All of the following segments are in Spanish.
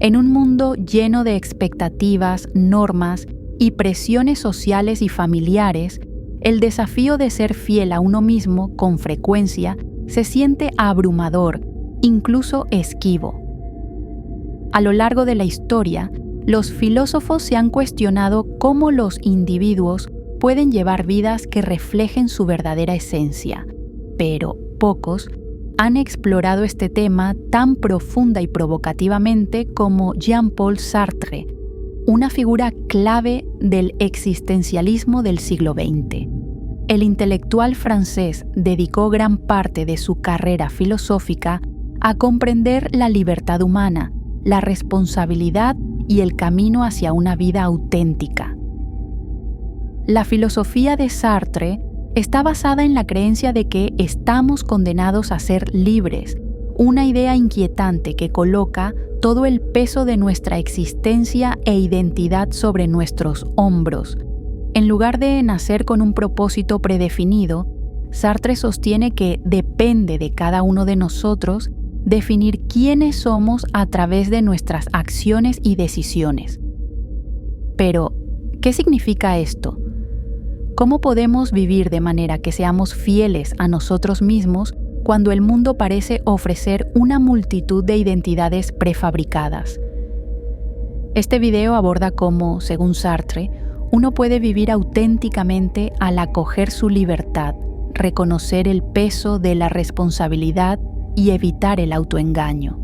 En un mundo lleno de expectativas, normas y presiones sociales y familiares, el desafío de ser fiel a uno mismo con frecuencia se siente abrumador, incluso esquivo. A lo largo de la historia, los filósofos se han cuestionado cómo los individuos pueden llevar vidas que reflejen su verdadera esencia, pero pocos han explorado este tema tan profunda y provocativamente como Jean-Paul Sartre, una figura clave del existencialismo del siglo XX. El intelectual francés dedicó gran parte de su carrera filosófica a comprender la libertad humana, la responsabilidad y el camino hacia una vida auténtica. La filosofía de Sartre está basada en la creencia de que estamos condenados a ser libres, una idea inquietante que coloca todo el peso de nuestra existencia e identidad sobre nuestros hombros. En lugar de nacer con un propósito predefinido, Sartre sostiene que depende de cada uno de nosotros definir quiénes somos a través de nuestras acciones y decisiones. Pero, ¿qué significa esto? ¿Cómo podemos vivir de manera que seamos fieles a nosotros mismos cuando el mundo parece ofrecer una multitud de identidades prefabricadas? Este video aborda cómo, según Sartre, uno puede vivir auténticamente al acoger su libertad, reconocer el peso de la responsabilidad y evitar el autoengaño.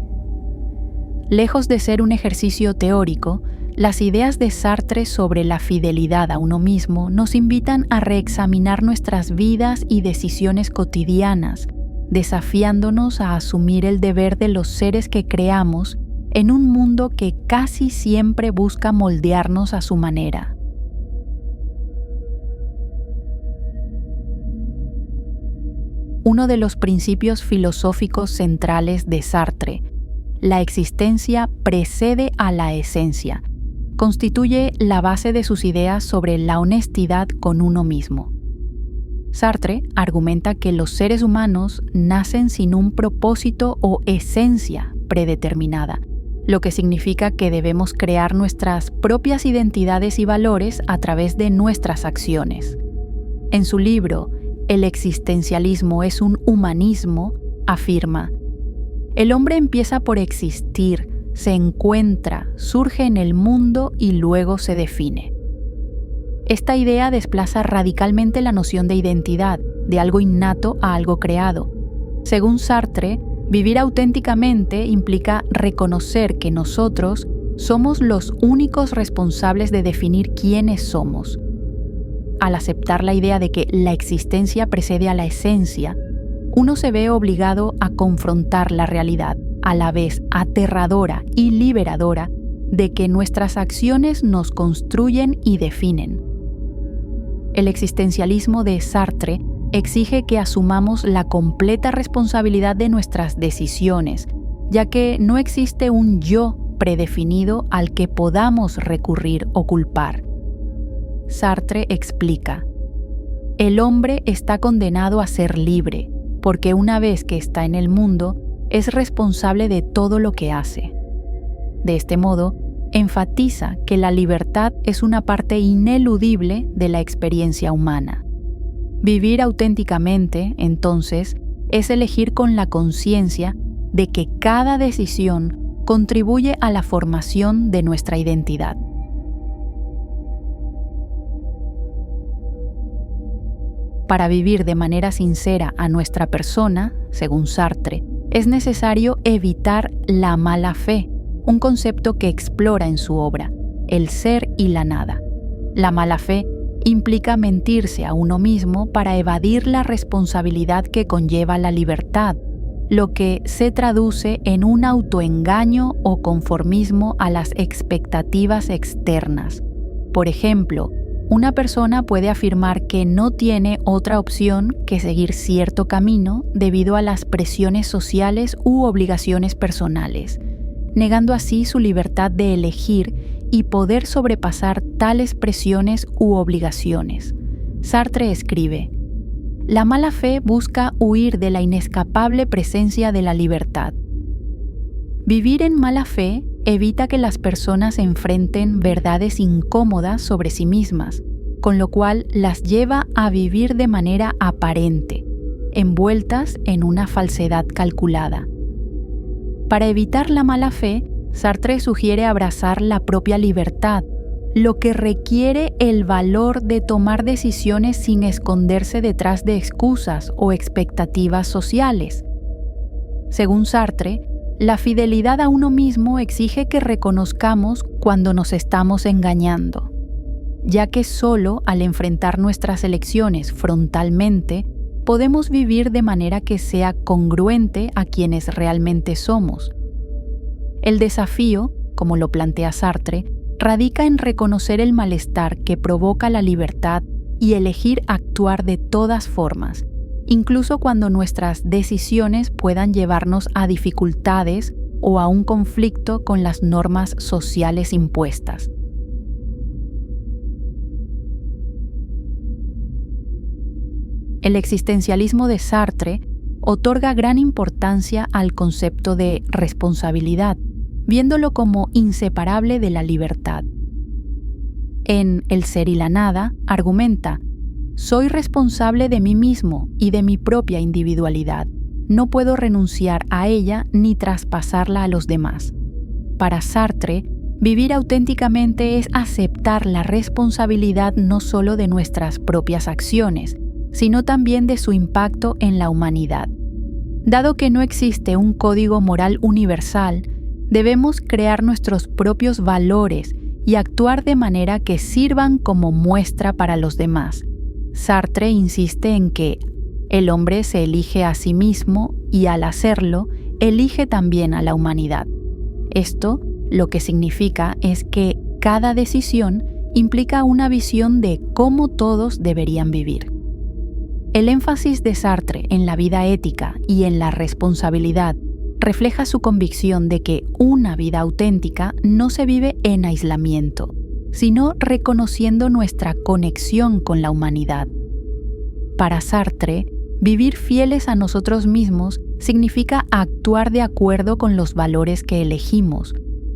Lejos de ser un ejercicio teórico, las ideas de Sartre sobre la fidelidad a uno mismo nos invitan a reexaminar nuestras vidas y decisiones cotidianas, desafiándonos a asumir el deber de los seres que creamos en un mundo que casi siempre busca moldearnos a su manera. Uno de los principios filosóficos centrales de Sartre, la existencia precede a la esencia, constituye la base de sus ideas sobre la honestidad con uno mismo. Sartre argumenta que los seres humanos nacen sin un propósito o esencia predeterminada, lo que significa que debemos crear nuestras propias identidades y valores a través de nuestras acciones. En su libro, El existencialismo es un humanismo, afirma: el hombre empieza por existir, se encuentra, surge en el mundo y luego se define. Esta idea desplaza radicalmente la noción de identidad, de algo innato a algo creado. Según Sartre, vivir auténticamente implica reconocer que nosotros somos los únicos responsables de definir quiénes somos. Al aceptar la idea de que la existencia precede a la esencia, uno se ve obligado a confrontar la realidad, a la vez aterradora y liberadora, de que nuestras acciones nos construyen y definen. El existencialismo de Sartre exige que asumamos la completa responsabilidad de nuestras decisiones, ya que no existe un yo predefinido al que podamos recurrir o culpar. Sartre explica: el hombre está condenado a ser libre, porque una vez que está en el mundo, es responsable de todo lo que hace. De este modo, enfatiza que la libertad es una parte ineludible de la experiencia humana. Vivir auténticamente, entonces, es elegir con la conciencia de que cada decisión contribuye a la formación de nuestra identidad. Para vivir de manera sincera a nuestra persona, según Sartre, es necesario evitar la mala fe, un concepto que explora en su obra, El ser y la nada. La mala fe implica mentirse a uno mismo para evadir la responsabilidad que conlleva la libertad, lo que se traduce en un autoengaño o conformismo a las expectativas externas. Por ejemplo, una persona puede afirmar que no tiene otra opción que seguir cierto camino debido a las presiones sociales u obligaciones personales, negando así su libertad de elegir y poder sobrepasar tales presiones u obligaciones. Sartre escribe: la mala fe busca huir de la inescapable presencia de la libertad. Vivir en mala fe evita que las personas enfrenten verdades incómodas sobre sí mismas, con lo cual las lleva a vivir de manera aparente, envueltas en una falsedad calculada. Para evitar la mala fe, Sartre sugiere abrazar la propia libertad, lo que requiere el valor de tomar decisiones sin esconderse detrás de excusas o expectativas sociales. Según Sartre, la fidelidad a uno mismo exige que reconozcamos cuando nos estamos engañando, ya que solo al enfrentar nuestras elecciones frontalmente podemos vivir de manera que sea congruente a quienes realmente somos. El desafío, como lo plantea Sartre, radica en reconocer el malestar que provoca la libertad y elegir actuar de todas formas, incluso cuando nuestras decisiones puedan llevarnos a dificultades o a un conflicto con las normas sociales impuestas. El existencialismo de Sartre otorga gran importancia al concepto de responsabilidad, viéndolo como inseparable de la libertad. En El ser y la nada, argumenta: soy responsable de mí mismo y de mi propia individualidad. No puedo renunciar a ella ni traspasarla a los demás. Para Sartre, vivir auténticamente es aceptar la responsabilidad no solo de nuestras propias acciones, sino también de su impacto en la humanidad. Dado que no existe un código moral universal, debemos crear nuestros propios valores y actuar de manera que sirvan como muestra para los demás. Sartre insiste en que el hombre se elige a sí mismo y al hacerlo, elige también a la humanidad. Esto lo que significa es que cada decisión implica una visión de cómo todos deberían vivir. El énfasis de Sartre en la vida ética y en la responsabilidad refleja su convicción de que una vida auténtica no se vive en aislamiento, sino reconociendo nuestra conexión con la humanidad. Para Sartre, vivir fieles a nosotros mismos significa actuar de acuerdo con los valores que elegimos,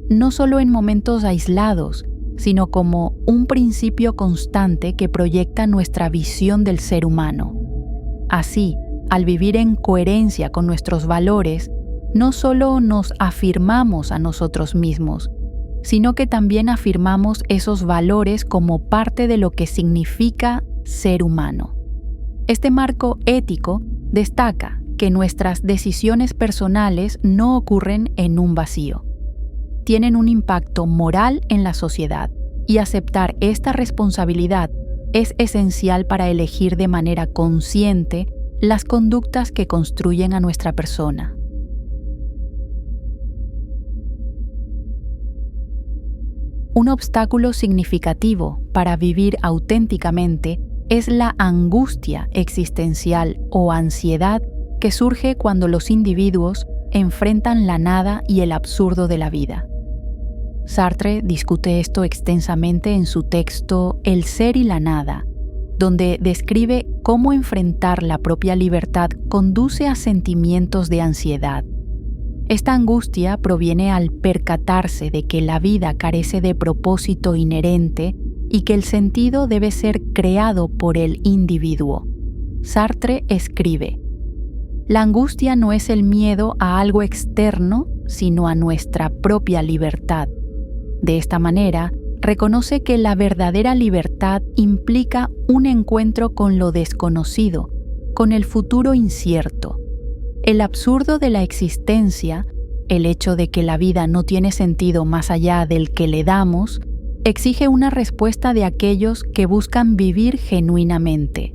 no solo en momentos aislados, sino como un principio constante que proyecta nuestra visión del ser humano. Así, al vivir en coherencia con nuestros valores, no solo nos afirmamos a nosotros mismos, sino que también afirmamos esos valores como parte de lo que significa ser humano. Este marco ético destaca que nuestras decisiones personales no ocurren en un vacío. Tienen un impacto moral en la sociedad, y aceptar esta responsabilidad es esencial para elegir de manera consciente las conductas que construyen a nuestra persona. Un obstáculo significativo para vivir auténticamente es la angustia existencial o ansiedad que surge cuando los individuos enfrentan la nada y el absurdo de la vida. Sartre discute esto extensamente en su texto El ser y la nada, donde describe cómo enfrentar la propia libertad conduce a sentimientos de ansiedad. Esta angustia proviene al percatarse de que la vida carece de propósito inherente y que el sentido debe ser creado por el individuo. Sartre escribe: la angustia no es el miedo a algo externo, sino a nuestra propia libertad. De esta manera, reconoce que la verdadera libertad implica un encuentro con lo desconocido, con el futuro incierto. El absurdo de la existencia, el hecho de que la vida no tiene sentido más allá del que le damos, exige una respuesta de aquellos que buscan vivir genuinamente.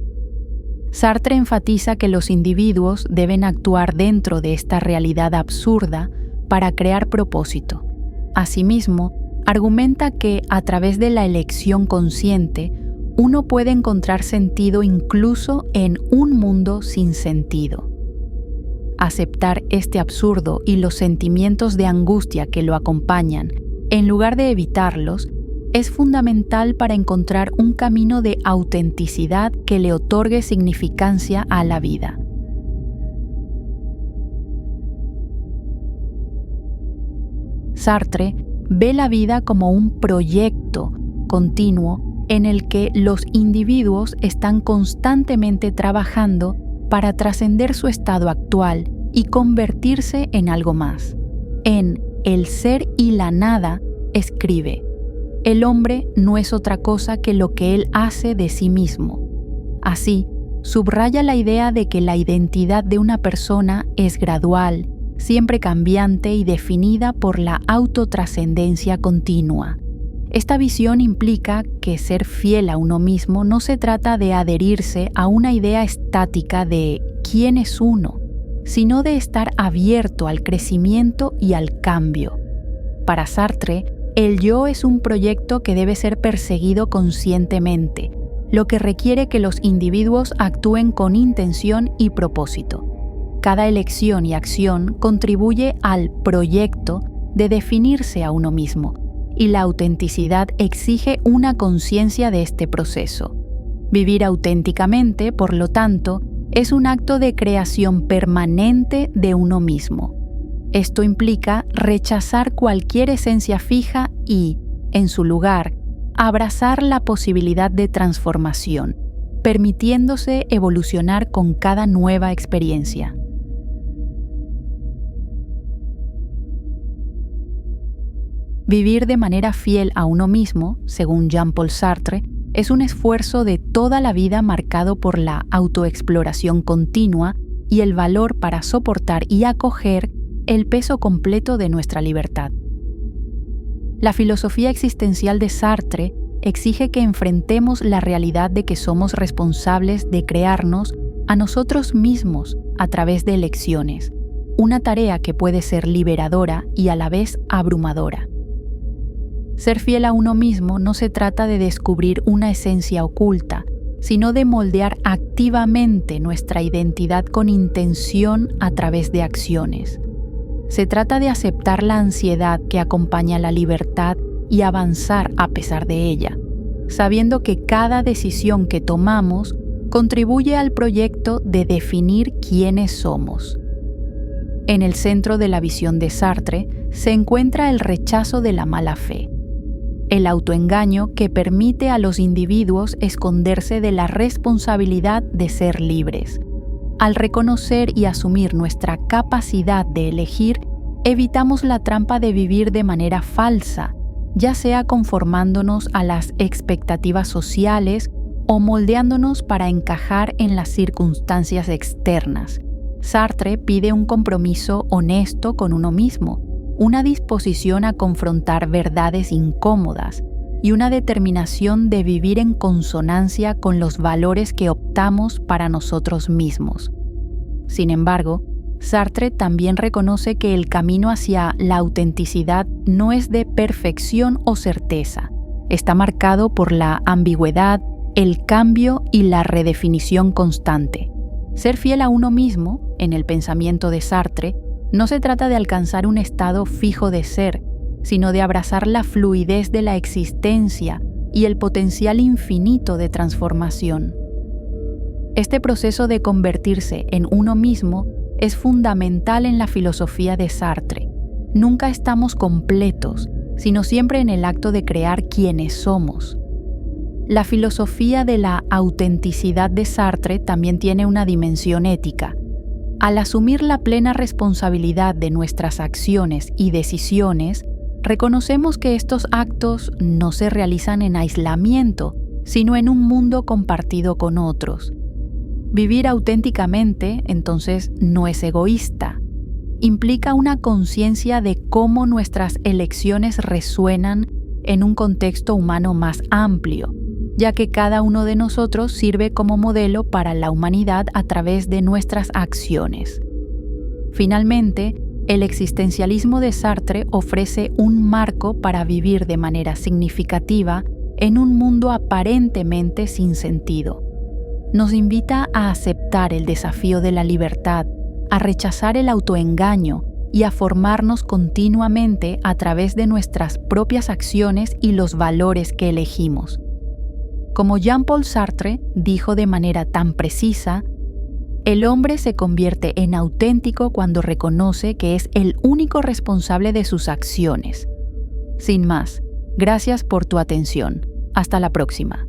Sartre enfatiza que los individuos deben actuar dentro de esta realidad absurda para crear propósito. Asimismo, argumenta que a través de la elección consciente, uno puede encontrar sentido incluso en un mundo sin sentido. Aceptar este absurdo y los sentimientos de angustia que lo acompañan, en lugar de evitarlos, es fundamental para encontrar un camino de autenticidad que le otorgue significancia a la vida. Sartre ve la vida como un proyecto continuo en el que los individuos están constantemente trabajando para trascender su estado actual y convertirse en algo más. En El ser y la nada escribe: el hombre no es otra cosa que lo que él hace de sí mismo. Así, subraya la idea de que la identidad de una persona es gradual, siempre cambiante y definida por la autotrascendencia continua. Esta visión implica que ser fiel a uno mismo no se trata de adherirse a una idea estática de quién es uno, sino de estar abierto al crecimiento y al cambio. Para Sartre, el yo es un proyecto que debe ser perseguido conscientemente, lo que requiere que los individuos actúen con intención y propósito. Cada elección y acción contribuye al proyecto de definirse a uno mismo, y la autenticidad exige una conciencia de este proceso. Vivir auténticamente, por lo tanto, es un acto de creación permanente de uno mismo. Esto implica rechazar cualquier esencia fija y, en su lugar, abrazar la posibilidad de transformación, permitiéndose evolucionar con cada nueva experiencia. Vivir de manera fiel a uno mismo, según Jean-Paul Sartre, es un esfuerzo de toda la vida marcado por la autoexploración continua y el valor para soportar y acoger el peso completo de nuestra libertad. La filosofía existencial de Sartre exige que enfrentemos la realidad de que somos responsables de crearnos a nosotros mismos a través de elecciones, una tarea que puede ser liberadora y a la vez abrumadora. Ser fiel a uno mismo no se trata de descubrir una esencia oculta, sino de moldear activamente nuestra identidad con intención a través de acciones. Se trata de aceptar la ansiedad que acompaña la libertad y avanzar a pesar de ella, sabiendo que cada decisión que tomamos contribuye al proyecto de definir quiénes somos. En el centro de la visión de Sartre se encuentra el rechazo de la mala fe, el autoengaño que permite a los individuos esconderse de la responsabilidad de ser libres. Al reconocer y asumir nuestra capacidad de elegir, evitamos la trampa de vivir de manera falsa, ya sea conformándonos a las expectativas sociales o moldeándonos para encajar en las circunstancias externas. Sartre pide un compromiso honesto con uno mismo, una disposición a confrontar verdades incómodas y una determinación de vivir en consonancia con los valores que optamos para nosotros mismos. Sin embargo, Sartre también reconoce que el camino hacia la autenticidad no es de perfección o certeza. Está marcado por la ambigüedad, el cambio y la redefinición constante. Ser fiel a uno mismo, en el pensamiento de Sartre, no se trata de alcanzar un estado fijo de ser, sino de abrazar la fluidez de la existencia y el potencial infinito de transformación. Este proceso de convertirse en uno mismo es fundamental en la filosofía de Sartre. Nunca estamos completos, sino siempre en el acto de crear quienes somos. La filosofía de la autenticidad de Sartre también tiene una dimensión ética. Al asumir la plena responsabilidad de nuestras acciones y decisiones, reconocemos que estos actos no se realizan en aislamiento, sino en un mundo compartido con otros. Vivir auténticamente, entonces, no es egoísta. Implica una conciencia de cómo nuestras elecciones resuenan en un contexto humano más amplio, ya que cada uno de nosotros sirve como modelo para la humanidad a través de nuestras acciones. Finalmente, el existencialismo de Sartre ofrece un marco para vivir de manera significativa en un mundo aparentemente sin sentido. Nos invita a aceptar el desafío de la libertad, a rechazar el autoengaño y a formarnos continuamente a través de nuestras propias acciones y los valores que elegimos. Como Jean-Paul Sartre dijo de manera tan precisa, El hombre se convierte en auténtico cuando reconoce que es el único responsable de sus acciones. Sin más, gracias por tu atención. Hasta la próxima.